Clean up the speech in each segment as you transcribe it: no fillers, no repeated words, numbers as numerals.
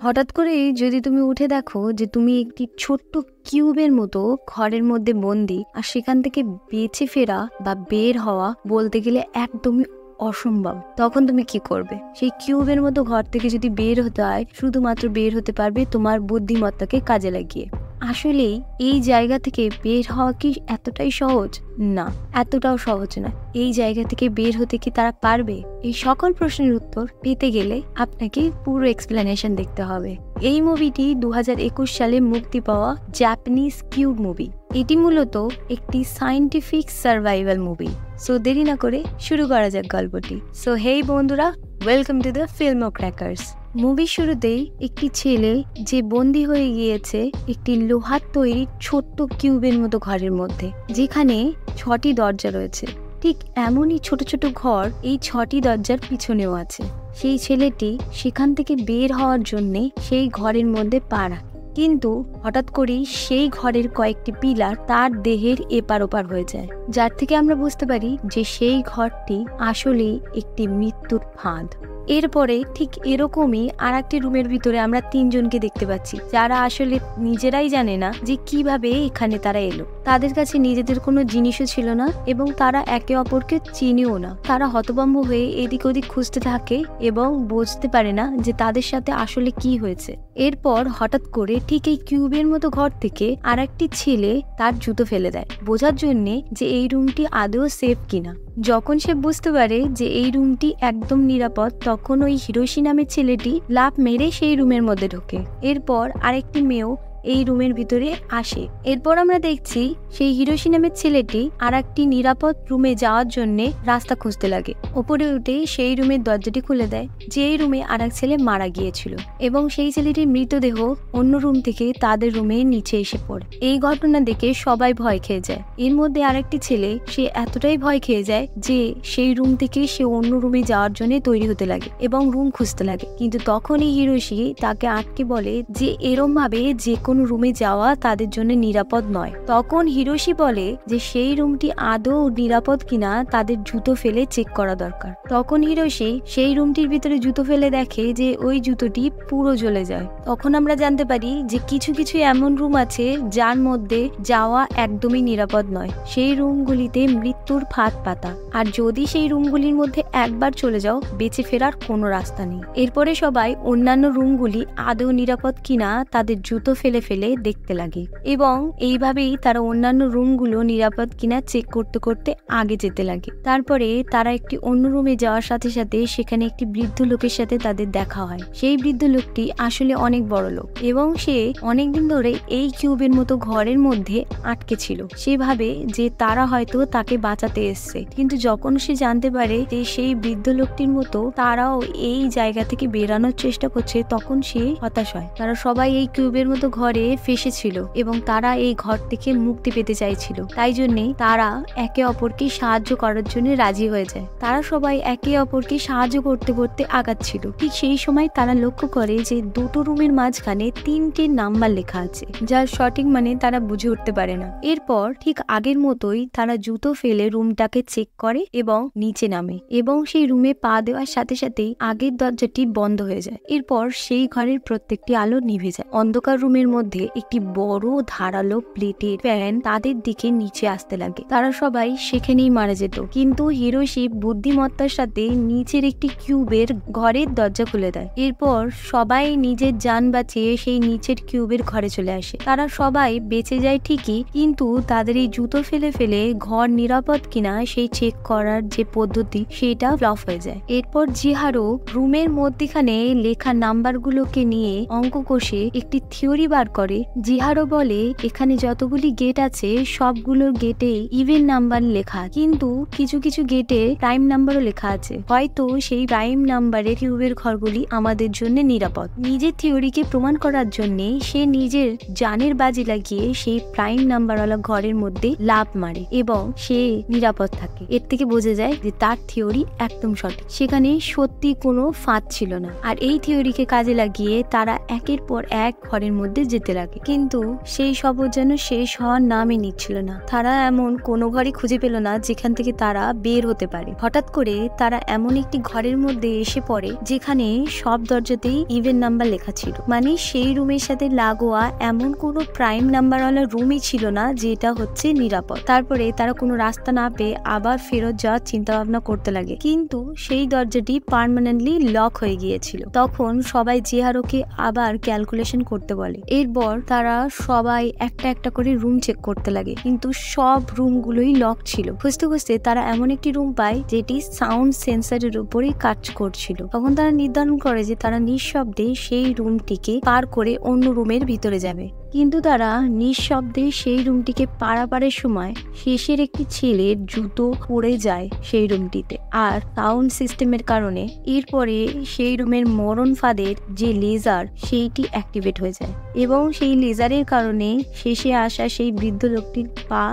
হঠাৎ করেই যদি তুমি উঠে দেখো যে তুমি একটি ছোট্ট কিউবের মতো ঘরের মধ্যে বন্দি, আর সেখান থেকে বেঁচে ফেরা বা বের হওয়া বলতে গেলে একদমই অসম্ভব, তখন তুমি কি করবে? সেই কিউবের মতো ঘর থেকে যদি বের হতে হয়, শুধুমাত্র বের হতে পারবে তোমার বুদ্ধিমত্তাকে কাজে লাগিয়ে। আসলেই এই জায়গা থেকে বের হওয়া কি এতটাই সহজ? না, এতটাও সহজ না। এই জায়গা থেকে বের হতে কি তারা পারবে? এই সকল প্রশ্নের উত্তর পেতে গেলে আপনাকে পুরো এক্সপ্লেনেশন দেখতে হবে। এই মুভিটি 2021 সালে মুক্তি পাওয়া জাপানিজ কিউব মুভি। এটি মূলত একটি সায়েন্টিফিক সার্ভাইভাল মুভি। সো দেরি না করে শুরু করা যাক গল্পটি। সো হেই বন্ধুরা, welcome to the film crackers. মুভির শুরুতেই একটি ছেলে যে বন্দী হয়ে গিয়েছে একটি লোহার তৈরি ছোট্ট কিউবের মতো ঘরের মধ্যে, যেখানে 6টি দরজা রয়েছে। ঠিক এমনই ছোট ছোট ঘর এই 6টি দরজার পিছনেও আছে। সেই ছেলেটি সেখান থেকে বের হওয়ার জন্যে সেই ঘরের মধ্যে পা রাখে, কিন্তু হঠাৎ করেই সেই ঘরের কয়েকটি পিলার তার দেহের এপার ওপার হয়ে যায়, যার থেকে আমরা বুঝতে পারি যে সেই ঘরটি আসলেই একটি মৃত্যুর ফাঁদ। এরপরে ঠিক এরকমই আর একটি রুমের ভিতরে আমরা 3 জনকে দেখতে পাচ্ছি, যারা আসলে নিজেরাই জানে না যে কিভাবে এখানে তারা এলো। তাদের কাছে নিজেদের কোনো জিনিসও ছিল না এবং তারা একে অপরকে চিনেও না। তারা হতভম্ব হয়ে এদিক ওদিক খুঁজতে থাকে এবং বুঝতে পারে না যে তাদের সাথে আসলে কি হয়েছে। এরপর হঠাৎ করে ঠিক এই কিউবের মতো ঘর থেকে আর একটি ছেলে তার জুতো ফেলে দেয়, বোঝার জন্যে যে এই রুমটি আদৌ সেফ কিনা। যখন সে বুঝতে পারে যে এই রুমটি একদম নিরাপদ, তখন ওই হিরোশি নামের ছেলেটি লাফ মেরে সেই রুমের মধ্যে ঢোকে। এরপর আরেকটি মেয়েও এই রুমের ভিতরে আসে। এরপর আমরা দেখছি সেই হিরোশি নামের ছেলেটি আর একটি নিরাপদ রুমে যাওয়ার জন্য রাস্তা খুঁজতে লাগে। ওপরে উঠে সেই রুমের দরজাটি খুলে দেয়, যে রুমে আর এক ছেলে মারা গিয়েছিল, এবং সেই ছেলেটির মৃতদেহ অন্য রুম থেকে তাদের রুমে নিচে এসে পড়ে। এই ঘটনা দেখে সবাই ভয় খেয়ে যায়। এর মধ্যে আরেকটি ছেলে, সে এতটাই ভয় খেয়ে যায় যে সেই রুম থেকে সে অন্য রুমে যাওয়ার জন্য তৈরি হতে লাগে এবং রুম খুঁজতে লাগে। কিন্তু তখনই হিরোশি তাকে আটকে বলে যে এরম ভাবে যে কোনো রুমে যাওয়া তাদের জন্য নিরাপদ নয়। তখন হিরোশি বলে যে সেই রুমটি আদৌ নিরাপদ কিনা তাদের জুতো ফেলে চেক করা দরকার। তখন হিরোশি সেই রুমটির ভিতরে জুতো ফেলে দেখে যে ওই জুতোটি পুরো জ্বলে যায়। তখন আমরা জানতে পারি যে কিছু কিছু এমন রুম আছে যার মধ্যে যাওয়া একদমই নিরাপদ নয়। সেই রুমগুলিতে মৃত্যুর ফাঁদ পাতা, আর যদি সেই রুমগুলির মধ্যে একবার চলে যাও, বেঁচে ফেরার কোনো রাস্তা নেই। এরপরে সবাই অন্যান্য রুমগুলি আদৌ নিরাপদ কিনা তাদের জুতো ফেলে ফেলে দেখতে লাগে, এবং এইভাবেই তারা অন্যান্য রুমগুলো নিরাপদ কিনা চেক করতে করতে আগে যেতে লাগে। তারপরে তারা একটি অন্য রুমে যাওয়ার সাথে সাথে সেখানে একটি বৃদ্ধ লোকের সাথে তাদের দেখা হয়। সেই বৃদ্ধ লোকটি আসলে অনেক বড় লোক, এবং সে অনেকদিন ধরে এই কিউবের মতো ঘরের মধ্যে আটকে ছিল। সে ভাবে যে তারা হয়তো তাকে বাঁচাতে এসছে, কিন্তু যখন সে জানতে পারে যে সেই বৃদ্ধ লোকটির মতো তারাও এই জায়গা থেকে বেরানোর চেষ্টা করছে, তখন সে হতাশ হয়। তারা সবাই এই কিউবের মতো ঘরে ফেসেছিল এবং তারা এই ঘর থেকে মুক্তি পেতে চাইছিল। তাই জন্যে তারা একে অপরকে সাহায্য করার জন্য রাজি হয়ে যায়। তারা সবাই একে অপরকে সাহায্য করতে করতে আগাচ্ছিল। ঠিক সেই সময় তারা লক্ষ্য করে যে দুটো রুমের মাঝখানে 3টে নাম্বার লেখা আছে, যার সঠিক মানে তারা বুঝে উঠতে পারে না। এরপর ঠিক আগের মতোই তারা জুতো ফেলে রুমটাকে চেক করে এবং নিচে নামে, এবং সেই রুমে পা দেওয়ার সাথে সাথেই আগের দরজাটি বন্ধ হয়ে যায়। এরপর সেই ঘরের প্রত্যেকটি আলো নিভে যায়। অন্ধকার রুমের মধ্যে একটি বড় ধারালো প্লেটের ফ্যান তাদের দিকে নিচে আসতে লাগে। তারা সবাই সেখানেই মারা যেত, কিন্তু হিরোশি বুদ্ধিমত্তার সাথে নিচের একটি কিউবের ঘরের দরজা খুলে দেয়। এরপর সবাই নিজের জান বাঁচিয়ে সেই নিচের কিউবের ঘরে চলে আসে। তারা সবাই বেঁচে যায় ঠিকই, কিন্তু তাদের এই জুতো ফেলে ফেলে ঘর নিরাপদ কিনা সেই চেক করার যে পদ্ধতি, সেটা ফ্লপ হয়ে যায়। এরপর জিহারো রুমের মধ্যখানে লেখা নাম্বারগুলোকে নিয়ে অঙ্ক কষে একটি থিওরি বার করে। জিহারো বলে এখানে যতগুলি গেট আছে সবগুলোর গেটে ইভেন নাম্বার লেখা, কিন্তু কিছু কিছু গেটে প্রাইম নাম্বারও লেখা আছে। হয়তো সেই প্রাইম নাম্বারের কিউবের ঘরগুলি আমাদের জন্য নিরাপদ। নিজের থিওরিকে প্রমাণ করার জন্য সে নিজের জানের বাজি লাগিয়ে সেই প্রাইম নাম্বারওয়ালা ঘরের মধ্যে লাফ মারে এবং সে নিরাপদ থাকে। এর থেকে বোঝা যায় যে তার থিওরি একদম সঠিক, সেখানে সত্যি কোনো ফাঁদ ছিল না। আর এই থিওরিকে কাজে লাগিয়ে তারা একের পর এক ঘরের মধ্যে যেতে লাগে, কিন্তু সেই সফর যেন শেষ হওয়ার নামই নিচ্ছিল না। তারা এমন কোনো ঘরই খুঁজে পেল না যেখান থেকে তারা বের হতে পারে। হঠাৎ করে তারা এমন একটি ঘরের মধ্যে এসে পড়ে যেখানে সব দরজাতেই ইভেন নাম্বার লেখা ছিল, মানে সেই রুমের সাথে লাগোয়া এমন কোনো প্রাইম নাম্বারওয়ালা রুমই ছিল না যেটা হচ্ছে নিরাপদ। তারপরে তারা কোনো রাস্তা না পেয়ে আবার ফেরত যাওয়ার চিন্তা ভাবনা করতে লাগে, কিন্তু সেই দরজাটি পার্মানেন্টলি লক হয়ে গিয়েছিল। তখন সবাই জিহারোকে আবার ক্যালকুলেশন করতে বলে। এরপর তারা সবাই একটা একটা করে রুম চেক করতে লাগে, কিন্তু সব রুমগুলোই লক ছিল। খুঁজতে খুঁজতে তারা এমন একটি রুম পায় যেটি সাউন্ড সেন্সরের উপরেই কাজ করছিল। তখন তারা নির্ধারণ করে যে তারা নিঃশব্দে সেই রুমটিকে পার করে অন্য রুমের ভিতরে যাবে, কিন্তু তারা নিঃশব্দে সেই রুমটিকে পারাপারের সময় শেষের একটি ছেলের জুতো পড়ে যায় সেই রুমটিতে, আর সাউন্ড সিস্টেমের কারণে এরপরে সেই রুমের মরণ ফাঁদের যে লেজার সেইটি অ্যাক্টিভেট হয়ে যায়, এবং সেই লেজারের কারণে শেষে আসা সেই বৃদ্ধ লোকটির পা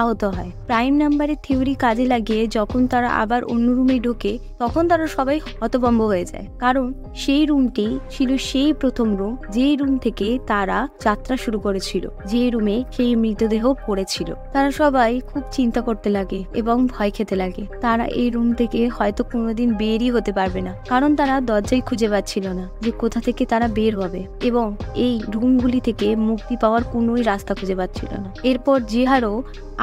আহত হয়। প্রাইম নাম্বারের থিওরি কাজে লাগিয়ে যখন তারা আবার অন্য রুমে ঢোকে তখন তারা সবাই হতভম্ব হয়ে যায়, কারণ সেই রুমটি ছিল সেই প্রথম রুম যেই রুম থেকে তারা যাত্রা শুরু করেছিল, যে রুমে সেই মৃতদেহ পড়েছিল। তারা সবাই খুব চিন্তা করতে লাগে এবং ভয় খেতে লাগে। তারা এই রুম থেকে হয়তো কোনোদিন বেরই হতে পারবে না, কারণ তারা দরজাই খুঁজে পাচ্ছিল না যে কোথা থেকে তারা বের হবে, এবং এই রুমগুলি থেকে মুক্তি পাওয়ার কোনোই রাস্তা খুঁজে পাচ্ছিল না। এরপর জিহারও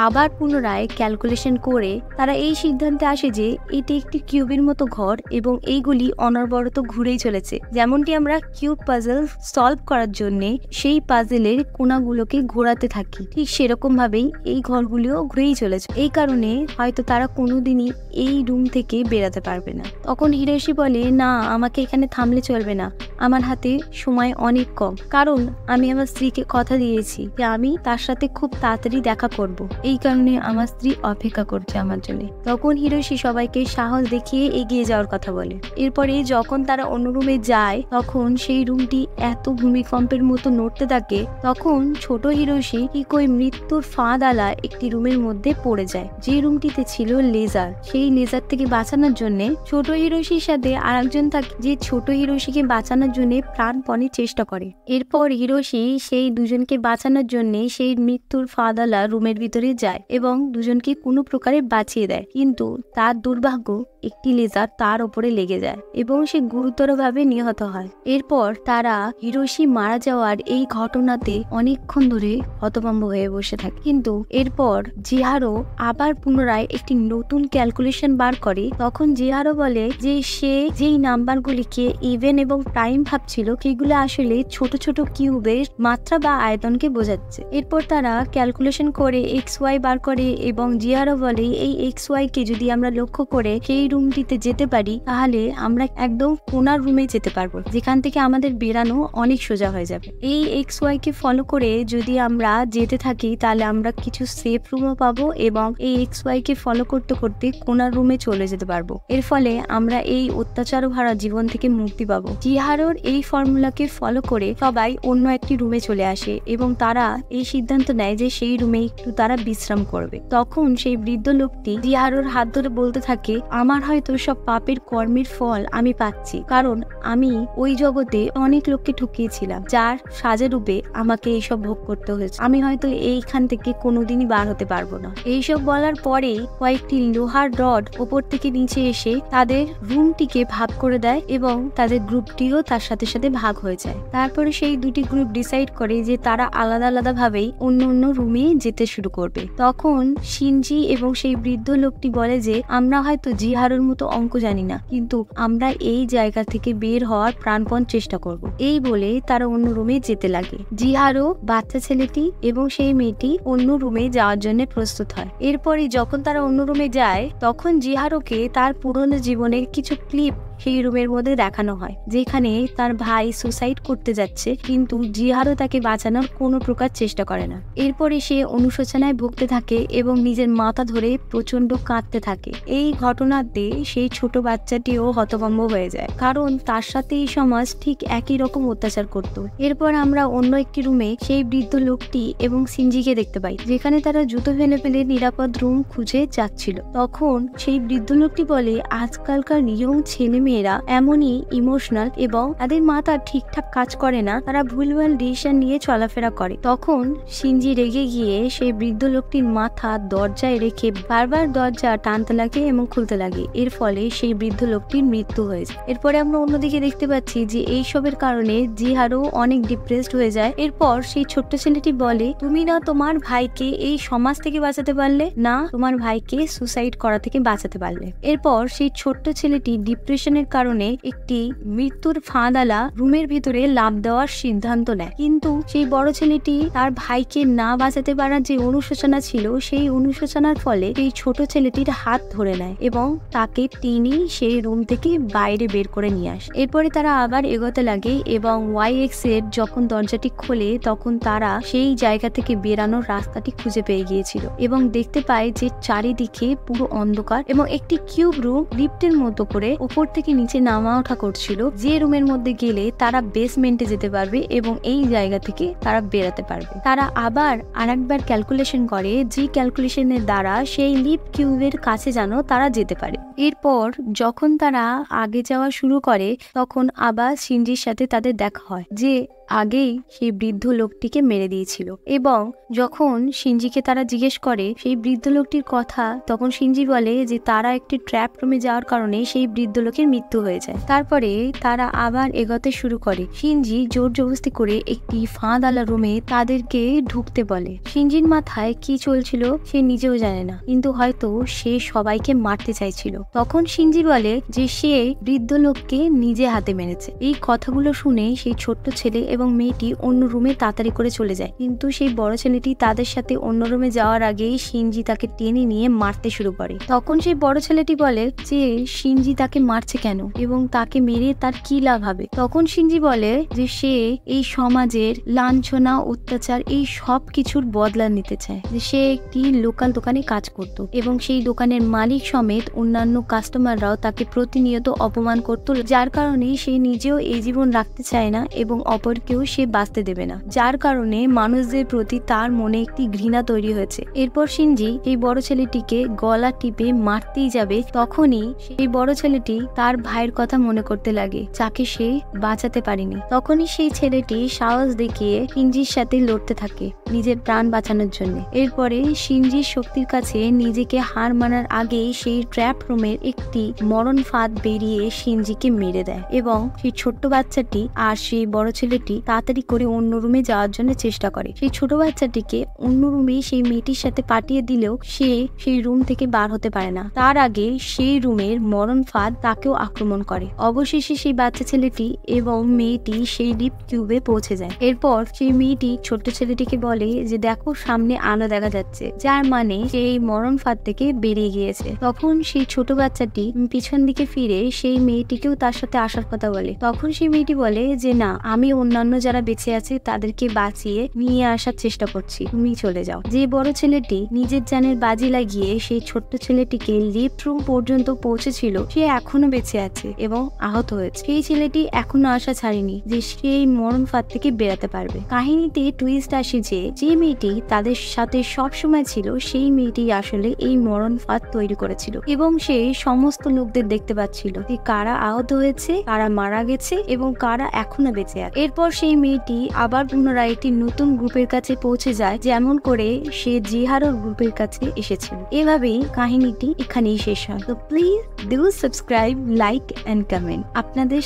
আবার পুনরায় ক্যালকুলেশন করে তারা এই সিদ্ধান্তে আসে যে এটি একটি কিউবের মতো ঘর এবং এইগুলি অনবরত ঘুরেই চলেছে। যেমনটি আমরা কিউব পাজল সলভ করার জন্য সেই পাজলের কোণাগুলোকে ঘোরাতে থাকি, ঠিক সেরকম ভাবেই এই ঘরগুলিও ঘুরেই চলেছে। এই কারণে হয়তো তারা কোনোদিনই এই রুম থেকে বেরাতে পারবে না। তখন হিরোশি বলে, না, আমাকে এখানে থামলে চলবে না, আমার হাতে সময় অনেক কম, কারণ আমি আমার স্ত্রীকে কথা দিয়েছি যে আমি তার সাথে খুব তাড়াতাড়ি দেখা করব, এই কারণে আমার স্ত্রী অপেক্ষা করছে আমার জন্য। তখন হিরোশি সবাইকে সাহস দেখিয়ে এগিয়ে যাওয়ার কথা বলে। এরপরে যখন তারা অন্য রুমে যায় তখন সেই রুমটি এত ভূমিকম্পের মতো নড়তে থাকে। তখন ছোট হিরোশি ঠিক ওই মৃত্যুর ফাঁদালা একটি রুমের মধ্যে পড়ে যায়, যে রুমটিতে ছিল লেজার। সেই লেজার থেকে বাঁচানোর জন্য ছোট হিরোশির সাথে আরেকজন থাকে, যে ছোট হিরোশিকে বাঁচানোর জন্য প্রাণপণে চেষ্টা করে। এরপর হিরোশি সেই দুজনকে বাঁচানোর জন্য সেই মৃত্যুর ফাঁদালা রুমের ভিতরে যায় এবং দুজনকে কোনো প্রকারে বাঁচিয়ে দেয়, কিন্তু তার দুর্ভাগ্য একটি লেজার তার উপরে লেগে যায় এবং সে গুরুতরভাবে নিহত হয়। এরপর তারা হিরোশি মারা যাওয়ার এই ঘটনাতে অনেকক্ষণ ধরে হতভম্ব হয়ে বসে থাকে, কিন্তু এরপর জিহারো আবার পুনরায় একটি নতুন ক্যালকুলেশন বার করে। তখন জিহারো বলে যে সে যেই নাম্বারগুলিকে ইভেন এবং প্রাইম ভাবছিল সেগুলো আসলে ছোট ছোট কিউবের মাত্রা বা আয়তনকে বোঝাচ্ছে। এরপর তারা ক্যালকুলেশন করে এক্স ওয়াই বার করে এবং জিহারো বলে এই এক্স ওয়াই কে যদি আমরা লক্ষ্য করে সেই রুমটিতে যেতে পারি তাহলে আমরা একদম কোনার রুমে যেতে পারবো, যেখান থেকে আমাদের বেরানো অনেক সোজা হয়ে যাবে। এই এক্স ওয়াই কে ফলো করে যদি আমরা যেতে থাকি তাহলে আমরা কিছু সেফ রুমও পাবো এবং এই এক্স ওয়াই কে ফলো করতে করতে কোনার রুমে চলে যেতে পারবো। এর ফলে আমরা এই অত্যাচার ভরা জীবন থেকে মুক্তি পাবো। জিহারোর এই ফর্মুলাকে ফলো করে সবাই অন্য একটি রুমে চলে আসে এবং তারা এই সিদ্ধান্ত নেয় যে সেই রুমে একটু তারা বিশ্রাম করবে। তখন সেই বৃদ্ধ লোকটি জিহারোর হাত ধরে বলতে থাকে, আমার হয়তো সব পাপের কর্মের ফল আমি পাচ্ছি, কারণ আমি ওই জগতে অনেক লোককে ঠকিয়েছিলাম যার সাজা রূপে আমাকে এইসব ভোগ করতে হয়েছে। আমি হয়তো এইখান থেকে কোনোদিনই বার হতে পারবো না। এইসব বলার পরে কয়েকটি লোহার রড ওপর থেকে নিচে এসে তাদের রুমটিকে ভাগ করে দেয় এবং তাদের গ্রুপটিও তার সাথে সাথে ভাগ হয়ে যায়। তারপরে সেই দুটি গ্রুপ ডিসাইড করে যে তারা আলাদা আলাদা ভাবেই অন্য অন্য রুমে যেতে শুরু করবে। তখন শিনজি এবং সেই বৃদ্ধ লোকটি বলে যে আমরা হয়তো জিহারোর মতো অঙ্ক জানি না, কিন্তু আমরা এই জায়গা থেকে বের হওয়ার প্রাণপণ চেষ্টা করব। এই বলে তারা অন্য রুমে যেতে লাগে। জিহারো, বাচ্চা ছেলেটি এবং সেই মেয়েটি অন্য রুমে যাওয়ার জন্য প্রস্তুত হয়। এরপরে যখন তারা অন্য রুমে যায় তখন জিহারোকে তার পুরনো জীবনের কিছু ক্লিপ সেই রুমের মধ্যে দেখানো হয়, যেখানে তার ভাই সুসাইড করতে যাচ্ছে, কিন্তু জিহারো তাকে বাঁচানোর কোনো প্রকার চেষ্টা করে না। এরপরে সে অনুশোচনায় ভুগতে থাকে এবং নিজের মাথা ধরে প্রচন্ড কাঁদতে থাকে। এই ঘটনাতে সেই ছোট বাচ্চাটিও হতভম্ব হয়ে যায়, কারণ তার সাথে এই সমাজ ঠিক একই রকম অত্যাচার করত। এরপর আমরা অন্য একটি রুমে সেই বৃদ্ধ লোকটি এবং সিনজিকে দেখতে পাই, যেখানে তারা জুতো ফেলে ফেলে নিরাপদ রুম খুঁজে যাচ্ছিল। তখন সেই বৃদ্ধ লোকটি বলে, আজকালকার ইয়ং ছেলে মেয়েরা এমনই ইমোশনাল এবং তাদের মাথা ঠিকঠাক কাজ করে না, তারা ভুলভাল ডিসিশন নিয়ে চলাফেরা করে। তখন শিনজি রেগে গিয়ে সেই বৃদ্ধ লোকটির মাথা দরজায় রেখে বারবার দরজা টানতে লাগে এবং খুলতে লাগে। এর ফলে সেই বৃদ্ধ লোকটির মৃত্যু হয়েছে। এরপরে আমরা অন্যদিকে দেখতে পাচ্ছি যে এইসবের কারণে জিহারও অনেক ডিপ্রেসড হয়ে যায়। এরপর সেই ছোট্ট ছেলেটি বলে, তুমি না তোমার ভাইকে এই সমাজ থেকে বাঁচাতে পারলে না, তোমার ভাইকে সুসাইড করা থেকে বাঁচাতে পারলে। এরপর সেই ছোট্ট ছেলেটি ডিপ্রেশনের কারণে একটি মৃত্যুর ফাঁদালা রুমের ভিতরে লাফ দেওয়ার সিদ্ধান্ত নেয়। কিন্তু সেই বড় ছেলেটি তার ভাইকে না বাঁচাতে পারার যে অনুশোচনা ছিল, সেই অনুশোচনার ফলে সেই ছোট ছেলেটির হাত ধরে নেয় এবং তাকে টেনে সেই রুম থেকে বাইরে বের করে নিয়ে আসে। এরপরে তারা আবার এগোতে লাগে এবং YX এর যখন দরজাটি খোলে তখন তারা সেই জায়গা থেকে বেরানোর রাস্তাটি খুঁজে পেয়ে গিয়েছিল এবং দেখতে পায় যে চারিদিকে পুরো অন্ধকার এবং একটি কিউব রুম লিফটের মতো করে উপর থেকে নিচে নামা ওঠা করছিল, যে রুমের মধ্যে গেলে তারা বেসমেন্টে যেতে পারবে এবং এই জায়গা থেকে তারা বেরাতে পারবে। তারা আবার আরেকবার ক্যালকুলেশন করে, যে ক্যালকুলেশনের দ্বারা সেই লিফট কিউবের কাছে যেন তারা যেতে পারে। এরপর যখন তারা আগে যাওয়া শুরু করে তখন আবার শিনজির সাথে তাদের দেখা হয়, যে আগেই সেই বৃদ্ধ লোকটিকে মেরে দিয়েছিল। এবং যখন শিনজিকে তারা জিজ্ঞেস করে সেই বৃদ্ধ লোকটির কথা, তখন শিনজি বলে যে তারা একটি ট্র্যাপ রুমে যাওয়ার কারণে সেই বৃদ্ধ লোকের মৃত্যু হয়ে যায়। তারপরে তারা আবার এগোতে শুরু করে। শিনজি জোর জবরদস্তি করে একটি ফাঁদালা রুমে তাদেরকে ঢুকতে বলে। শিনজির মাথায় কি চলছিল সে নিজেও জানে না, কিন্তু হয়তো সে সবাইকে মারতে চাইছিল। তখন শিনজি বলে যে সে বৃদ্ধ লোককে নিজে হাতে মেরেছে। এই কথাগুলো শুনে সেই ছোট্ট ছেলে এবং মেয়েটি অন্য রুমে তাড়াতাড়ি করে চলে যায়, কিন্তু সেই বড় ছেলেটি তাদের সাথে অন্য রুমে যাওয়ার আগেই শিনজি তাকে টেনে নিয়ে মারতে শুরু করে। তখন সেই বড় ছেলেটি বলে যে শিনজি তাকে মারছে কেন এবং তাকে মেরে তার কি লাভ হবে। তখন শিনজি বলে যে সে এই সমাজের লাঞ্ছনা, অত্যাচার এই সব কিছুর বদলা নিতে চায়। যে সে একটি লোকাল দোকানে কাজ করত এবং সেই দোকানের মালিক সমেত অন্যান্য কাস্টমাররাও তাকে প্রতিনিয়ত অপমান করত, যার কারণে সে নিজেও এই জীবন রাখতে চায় না এবং অপরকেও সে বাঁচতে দেবে না, যার কারণে মানুষদের প্রতি তার মনে একটি ঘৃণা তৈরি হয়েছে। এরপর শিনজি এই বড় ছেলেটিকে গলা টিপে মারতেই যাবে, তখনই সেই বড় ছেলেটি তার ভাইয়ের কথা মনে করতে লাগে, যাকে সে বাঁচাতে পারেনি। তখনই সেই ছেলেটি সাহস দেখিয়ে শিনজির সাথে লড়তে থাকে নিজের প্রাণ বাঁচানোর জন্য। এরপরে শিনজির শক্তির কাছে নিজেকে হার মানার আগেই সেই ট্র্যাপ রুমের একটি মরণ ফাঁদ বেরিয়ে শিনজিকে মেরে দেয় এবং সেই ছোট্ট বাচ্চাটি আর সেই বড় ছেলেটি তাড়াতাড়ি করে অন্য রুমে যাওয়ার জন্য চেষ্টা করে। সেই ছোট বাচ্চাটিকে অন্য রুমে সেই মেয়েটির সাথে পাঠিয়ে দিলেও সে সেই রুম থেকে বার হতে পারে না। তার আগে সেই রুমের মরণ ফাঁদ তাকেও আক্রমণ করে। অবশেষে সেই বাচ্চা ছেলেটি এবং মেয়েটি সেই লিফট কিউবে পৌঁছে যায়। এরপর সেই মেয়েটি ছোট্ট ছেলেটিকে বলে যে দেখো সামনে আলো দেখা যাচ্ছে, যার মানে সেই মরণ ফাঁদ থেকে বেরিয়ে গিয়েছে। তখন সেই ছোট বাচ্চাটি পিছন দিকে ফিরে সেই মেয়েটিকেও তার সাথে আসার কথা বলে। তখন সেই মেয়েটি বলে যে না, আমি অন্যান্য যারা বেঁচে আছে তাদেরকে বাঁচিয়ে নিয়ে আসার চেষ্টা করছি, তুমি চলে যাও। যে বড় ছেলেটি নিজের জানের বাজি লাগিয়ে সেই ছোট্ট ছেলেটিকে লিফট রুম পর্যন্ত পৌঁছেছিল, সে এখনো বেঁচে আছে এবং আহত হয়েছে। সেই ছেলেটি এখনো আশা ছাড়েনি যে সেই মরণ ফাঁদ থেকে বেরাতে পারবে। কাহিনীতে টুইস্ট আসে যে মেয়েটি তাদের সাথে সব সময় ছিল, সেই মেয়েটি আসলে এই মরণ ফাঁদ তৈরি করেছিল এবং সে সমস্ত লোকদের দেখতে পাচ্ছিল যে কারা আহত হয়েছে, কারা মারা গেছে এবং কারা এখনো বেঁচে আছে। এরপর সেই মেয়েটি আবার পুনরায় একটি নতুন গ্রুপের কাছে পৌঁছে যায়, যেমন করে সে জিহারোর গ্রুপের কাছে এসেছিল। এভাবেই কাহিনীটি এখানেই শেষ হয়। তো please do subscribe, like and comment. আপনাদের